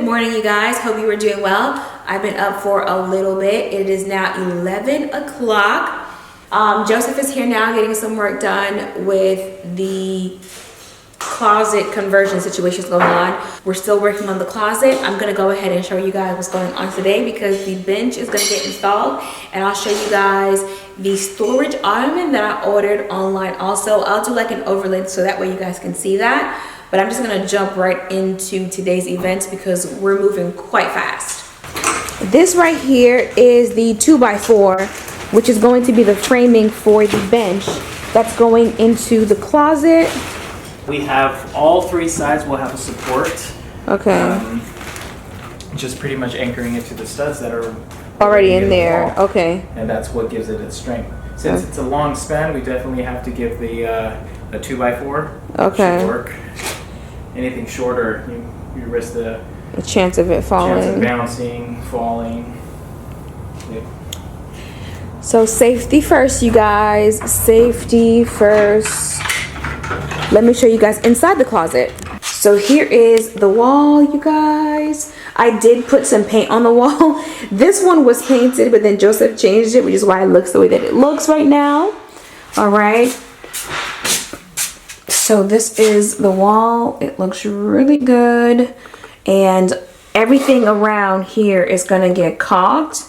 morning, you guys. Hope you were doing well. I've been up for a little bit. It is now 11 o'clock. Joseph is here now getting some work done with the closet conversion situations going on. We're still working on the closet. I'm gonna go ahead and show you guys what's going on today because the bench is gonna get installed, and I'll show you guys the storage ottoman that I ordered online also. I'll do like an overlay so that way you guys can see that. But I'm just gonna jump right into today's events because we're moving quite fast. This right here is the 2x4, which is going to be the framing for the bench that's going into the closet. We have all three sides will have a support. Okay. Just pretty much anchoring it to the studs that are already in there. Okay. And that's what gives it its strength. Since it's a long span, we definitely have to give the a 2x4. Okay. Should work. Anything shorter, you risk the chance of it falling. Chance of bouncing, falling. Yeah. So safety first, you guys. Safety first. Let me show you guys inside the closet. So here is the wall, you guys. I did put some paint on the wall. This one was painted, but then Joseph changed it, which is why it looks the way that it looks right now. All right. So this is the wall. It looks really good. And everything around here is gonna get caulked,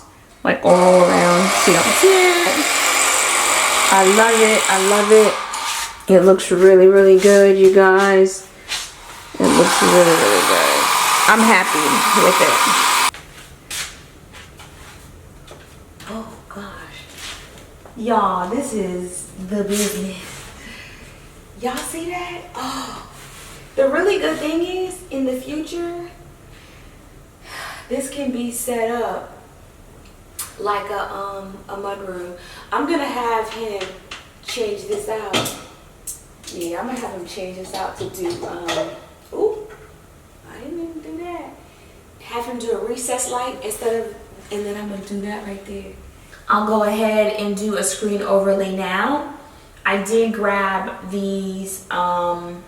like all around. So you don't see it. I love it. I love it. It looks really, really good, you guys. It looks really, really good. I'm happy with it. Oh gosh. Y'all, this is the business. Y'all see that? Oh, the really good thing is in the future, this can be set up like a mudroom. I'm gonna have him change this out. Yeah, I'm gonna have him change this out to do, ooh, I didn't even do that. Have him do a recess light instead of, and then I'm gonna do that right there. I'll go ahead and do a screen overlay now. I did grab these ottomans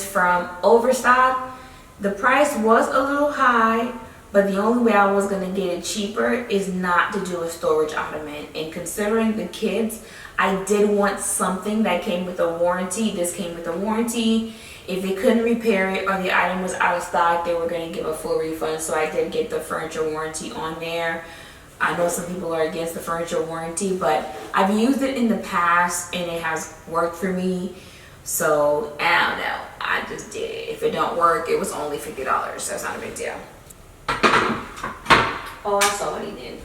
from Overstock. The price was a little high, but the only way I was gonna get it cheaper is not to do a storage ottoman. And considering the kids, I did want something that came with a warranty. This came with a warranty. If they couldn't repair it or the item was out of stock, they were gonna give a full refund. So I did get the furniture warranty on there. I know some people are against the furniture warranty, but I've used it in the past and it has worked for me. So I don't know, I just did it. If it don't work, it was only $50, so it's not a big deal. Oh, I saw what he did.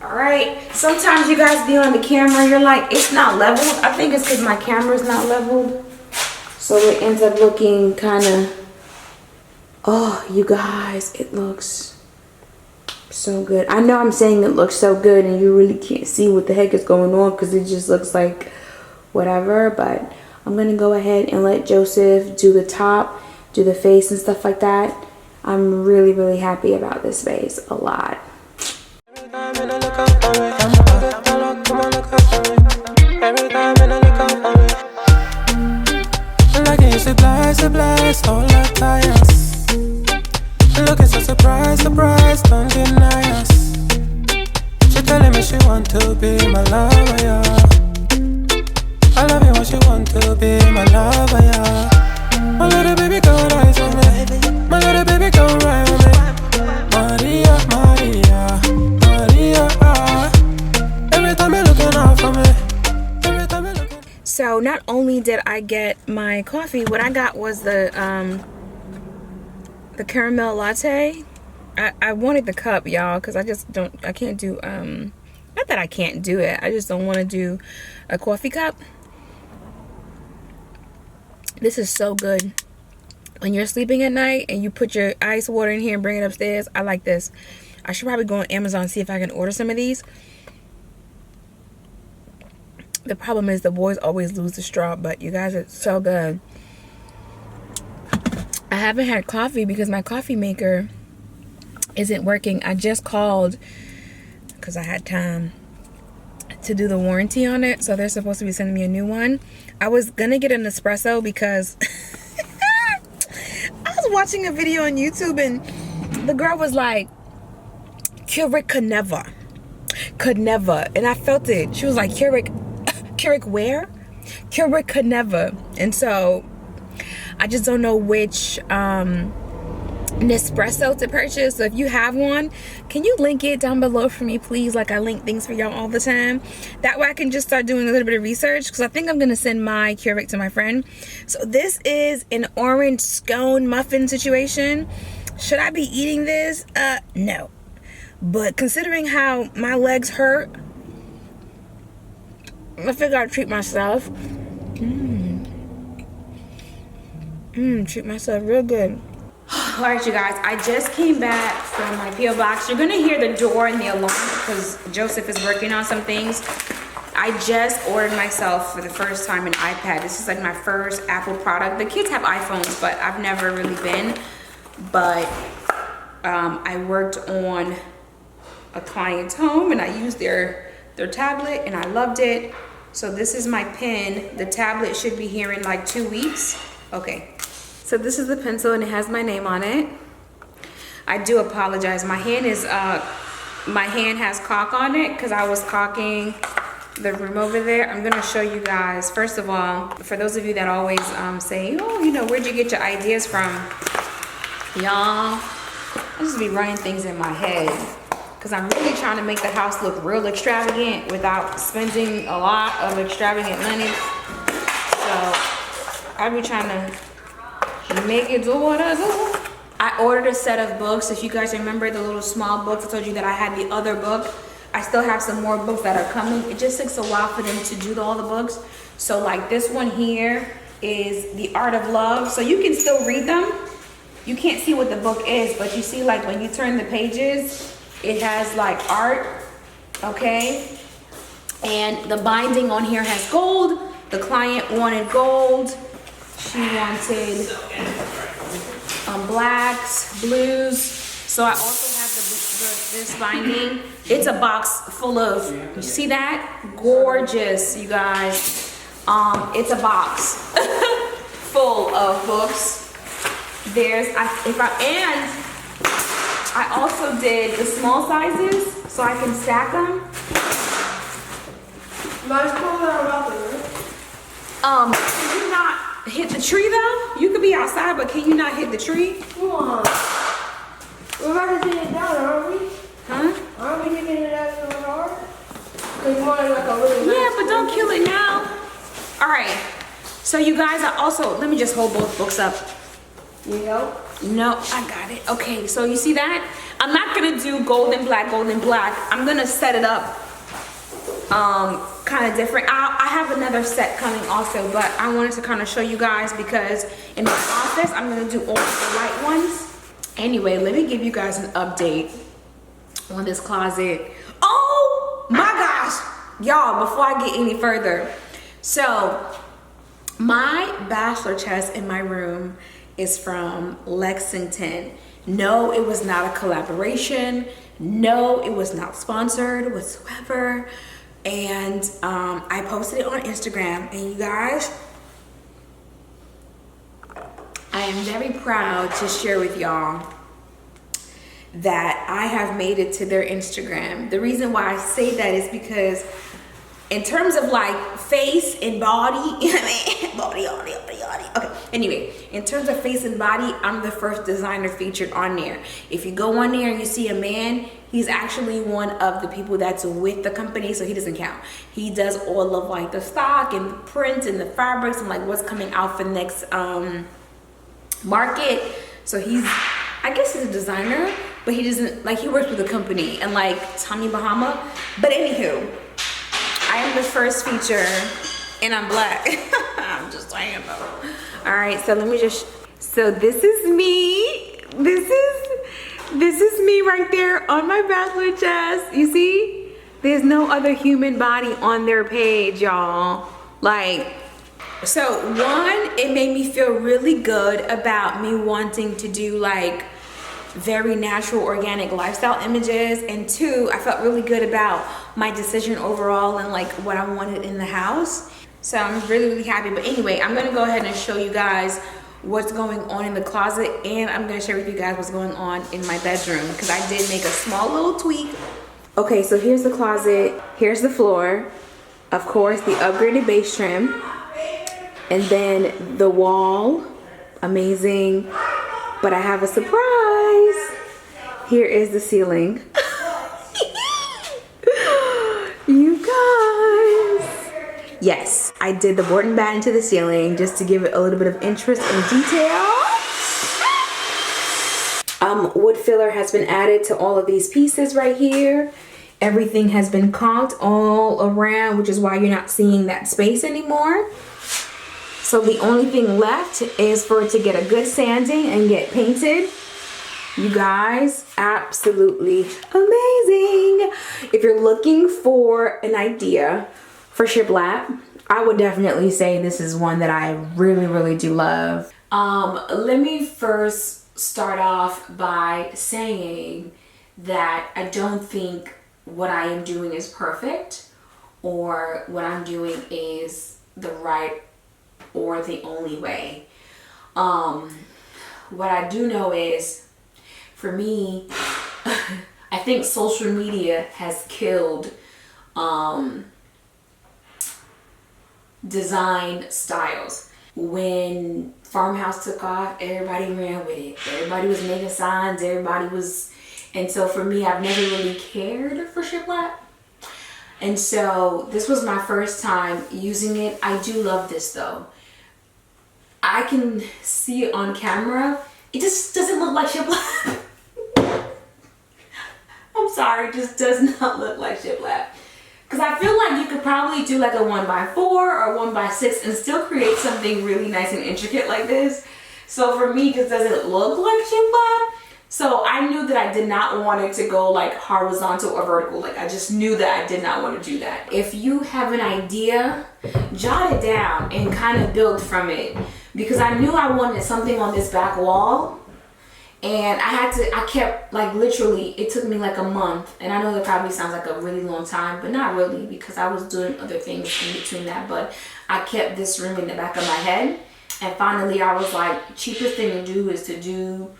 All right, sometimes you guys be on the camera, you're like, it's not leveled. I think it's because my camera's not leveled. So it ends up looking kind of, oh, you guys, it looks so good. I know I'm saying it looks so good and you really can't see what the heck is going on because it just looks like whatever, but I'm gonna go ahead and let Joseph do the top, do the face and stuff like that. I'm really, really happy about this vase a lot. Looking so surprised, don't deny us. She telling me she want to be my lover, yeah. I love you when she want to be my lover, yeah. My little baby girl rise on me. My little baby girl ride with me. Maria, Maria, Maria, every time you're looking out for me. Every time you're looking. So not only did I get my coffee, what I got was the caramel latte. I wanted the cup, y'all, because I can't do, not that I can't do it, I just don't want to do a coffee cup. This is so good. When you're sleeping at night and you put your ice water in here and bring it upstairs, I like this. I should probably go on Amazon and see if I can order some of these. The problem is the boys always lose the straw, but you guys, it's so good. I haven't had coffee because my coffee maker isn't working. I just called because I had time to do the warranty on it, so they're supposed to be sending me a new one. I was gonna get an espresso because I was was watching a video on YouTube and the girl was like, Keurig could never. And I felt it. She was like, Keurig where? Keurig could never. And so I just don't know which Nespresso to purchase. So if you have one, can you link it down below for me, please? Like I link things for y'all all the time. That way I can just start doing a little bit of research, because I think I'm gonna send my Keurig to my friend. So this is an orange scone muffin situation. Should I be eating this? No. But considering how my legs hurt, I figure I'd treat myself. Treat myself real good. All right, you guys, I just came back from my P.O. box. You're gonna hear the door and the alarm because Joseph is working on some things. I just ordered myself for the first time an iPad. This is like my first Apple product. The kids have iPhones, but I've never really been. But I worked on a client's home and I used their tablet and I loved it. So this is my pen. The tablet should be here in like 2 weeks. Okay. So this is the pencil and it has my name on it. I do apologize. My hand has caulk on it because I was caulking the room over there. I'm gonna show you guys. First of all, for those of you that always say, oh, you know, where'd you get your ideas from? Y'all, I just be running things in my head because I'm really trying to make the house look real extravagant without spending a lot of extravagant money. So I be trying to make it do what I do. I ordered a set of books. If you guys remember the little small books, I told you that I had the other book. I still have some more books that are coming. It just takes a while for them to do all the books. So like this one here is The Art of Love. So you can still read them. You can't see what the book is, but you see like when you turn the pages, it has like art, okay? And the binding on here has gold. The client wanted gold. She wanted blacks, blues. So I also have this binding. It's a box full of, you see that? Gorgeous, you guys. It's a box full of books. I also did the small sizes so I can stack them. Can you not hit the tree though? You could be outside, but can you not hit the tree? Come on. We're about to take it down, aren't we? Huh? Aren't we taking it out so hard? Because you want it like a little Yeah, but don't kill it now. All right. So you guys are also, let me just hold both books up. You know? No, I got it. Okay, so you see that? I'm not gonna do gold and black. I'm gonna set it up kind of different. I have another set coming also, but I wanted to kind of show you guys because in my office, I'm gonna do all the white ones. Anyway, let me give you guys an update on this closet. Oh my gosh, y'all, before I get any further. So my bachelor chest in my room is from Lexington. No, it was not a collaboration. No, it was not sponsored whatsoever. And I posted it on Instagram. And you guys, I am very proud to share with y'all that I have made it to their Instagram. The reason why I say that is because in terms of like face and body, body. Okay, anyway, in terms of face and body, I'm the first designer featured on there. If you go on there and you see a man, he's actually one of the people that's with the company, so he doesn't count. He does all of like the stock and the prints and the fabrics and like what's coming out for the next market. So he's, I guess he's a designer, but he doesn't, like he works with a company and like Tommy Bahama. But anywho, I am the first feature and I'm black. I'm just saying though. All right, so let me just, so this is me. This is me right there on my bachelor chest. You see? There's no other human body on their page, y'all. Like, so one, it made me feel really good about me wanting to do like very natural organic lifestyle images, and two, I felt really good about my decision overall and like what I wanted in the house. So I'm really happy. But anyway, I'm gonna go ahead and show you guys what's going on in the closet, and I'm gonna share with you guys what's going on in my bedroom because I did make a small little tweak. Okay, so here's the closet, here's the floor, of course the upgraded base trim, and then the wall, amazing. But I have a surprise. Here is the ceiling. You guys. Yes, I did the board and batten to the ceiling just to give it a little bit of interest and detail. Wood filler has been added to all of these pieces right here. Everything has been caulked all around, which is why you're not seeing that space anymore. So the only thing left is for it to get a good sanding and get painted. You guys, absolutely amazing. If you're looking for an idea for shiplap, I would definitely say this is one that I really, really do love. Let me first start off by saying that I don't think what I am doing is perfect, or what I'm doing is the right or the only way. What I do know is, for me, I think social media has killed design styles. When Farmhouse took off, everybody ran with it. Everybody was making signs, and so for me, I've never really cared for shiplap. And so this was my first time using it. I do love this though. I can see it on camera. It just doesn't look like shiplap. I'm sorry, it just does not look like shiplap. Because I feel like you could probably do like a 1x4 or 1x6 and still create something really nice and intricate like this. So for me, it just doesn't look like shiplap. So I knew that I did not want it to go like horizontal or vertical. Like I just knew that I did not want to do that. If you have an idea, jot it down and kind of build from it. Because I knew I wanted something on this back wall. And I kept like literally, it took me like a month. And I know that probably sounds like a really long time, but not really, because I was doing other things in between that. But I kept this room in the back of my head. And finally I was like, cheapest thing to do is to do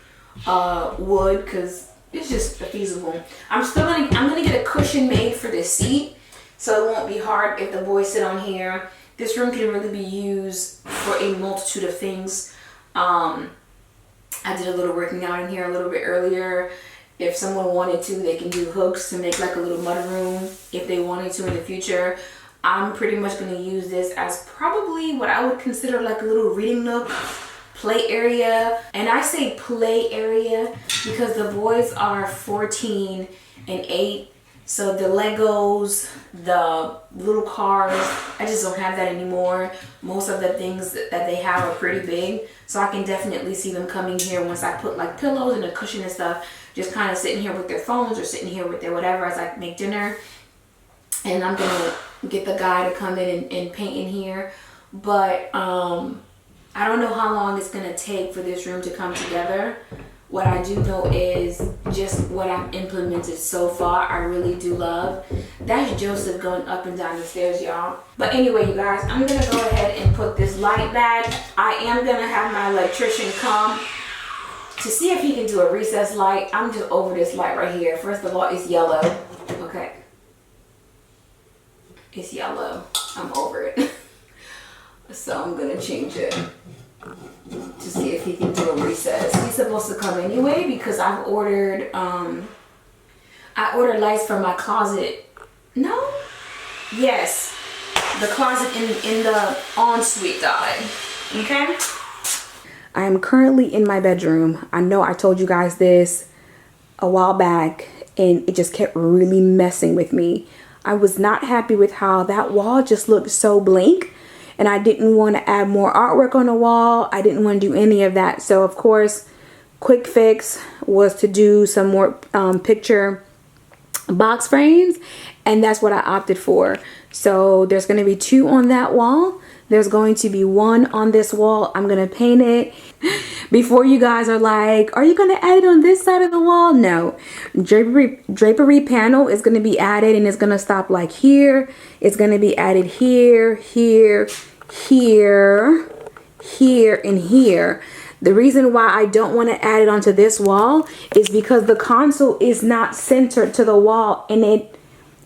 wood, because it's just feasible. I'm gonna get a cushion made for this seat, so it won't be hard if the boys sit on here. This room can really be used for a multitude of things. I did a little working out in here a little bit earlier. If someone wanted to, they can do hooks to make like a little mud room if they wanted to in the future. I'm pretty much going to use this as probably what I would consider like a little reading nook, play area. And I say play area because the boys are 14 and 8. So the Legos, the little cars, I just don't have that anymore. Most of the things that they have are pretty big. So I can definitely see them coming here once I put like pillows and a cushion and stuff. Just kind of sitting here with their phones or sitting here with their whatever as I make dinner. And I'm going to get the guy to come in and paint in here. But I don't know how long it's going to take for this room to come together. What I do know is just what I've implemented so far, I really do love. That's Joseph going up and down the stairs, y'all. But anyway, you guys, I'm going to go ahead and put this light back. I am going to have my electrician come to see if he can do a recessed light. I'm just over this light right here. First of all, it's yellow. Okay. It's yellow. I'm over it. So I'm going to change it to see if he can do a recess. He's supposed to come anyway because I've ordered I ordered lights for my closet. No? Yes. The closet in the ensuite, darling. Okay? I am currently in my bedroom. I know I told you guys this a while back and it just kept really messing with me. I was not happy with how that wall just looked so blank. And I didn't want to add more artwork on the wall. I didn't want to do any of that. So of course, quick fix was to do some more picture box frames. And that's what I opted for. So there's going to be 2 on that wall. There's going to be 1 on this wall. I'm going to paint it. Before you guys are like, are you going to add it on this side of the wall? No. Drapery panel is going to be added and it's going to stop like here. It's going to be added here, here, here, here, and here. The reason why I don't want to add it onto this wall is because the console is not centered to the wall, and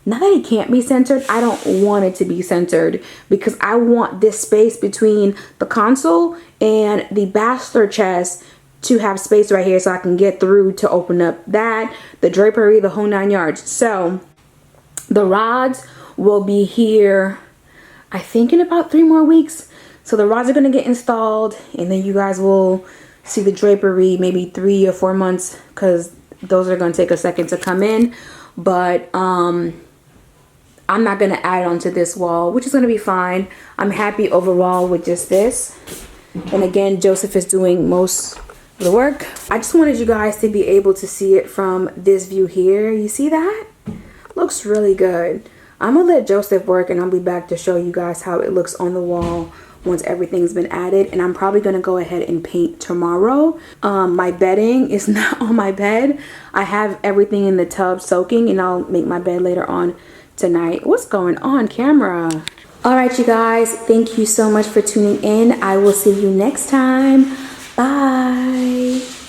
not that it can't be centered, I don't want it to be centered because I want this space between the console and the bachelor chest to have space right here so I can get through to open up that, the drapery, the whole 9 yards. So the rods will be here, I think, in about 3 more weeks. So the rods are going to get installed, and then you guys will see the drapery maybe 3 or 4 months because those are going to take a second to come in. But I'm not going to add onto this wall, which is going to be fine. I'm happy overall with just this. And again, Joseph is doing most of the work. I just wanted you guys to be able to see it from this view here. You see that? Looks really good. I'm going to let Joseph work, and I'll be back to show you guys how it looks on the wall once everything's been added. And I'm probably going to go ahead and paint tomorrow. My bedding is not on my bed. I have everything in the tub soaking, and I'll make my bed later on tonight. What's going on, camera? All right, you guys, thank you so much for tuning in. I will see you next time. Bye.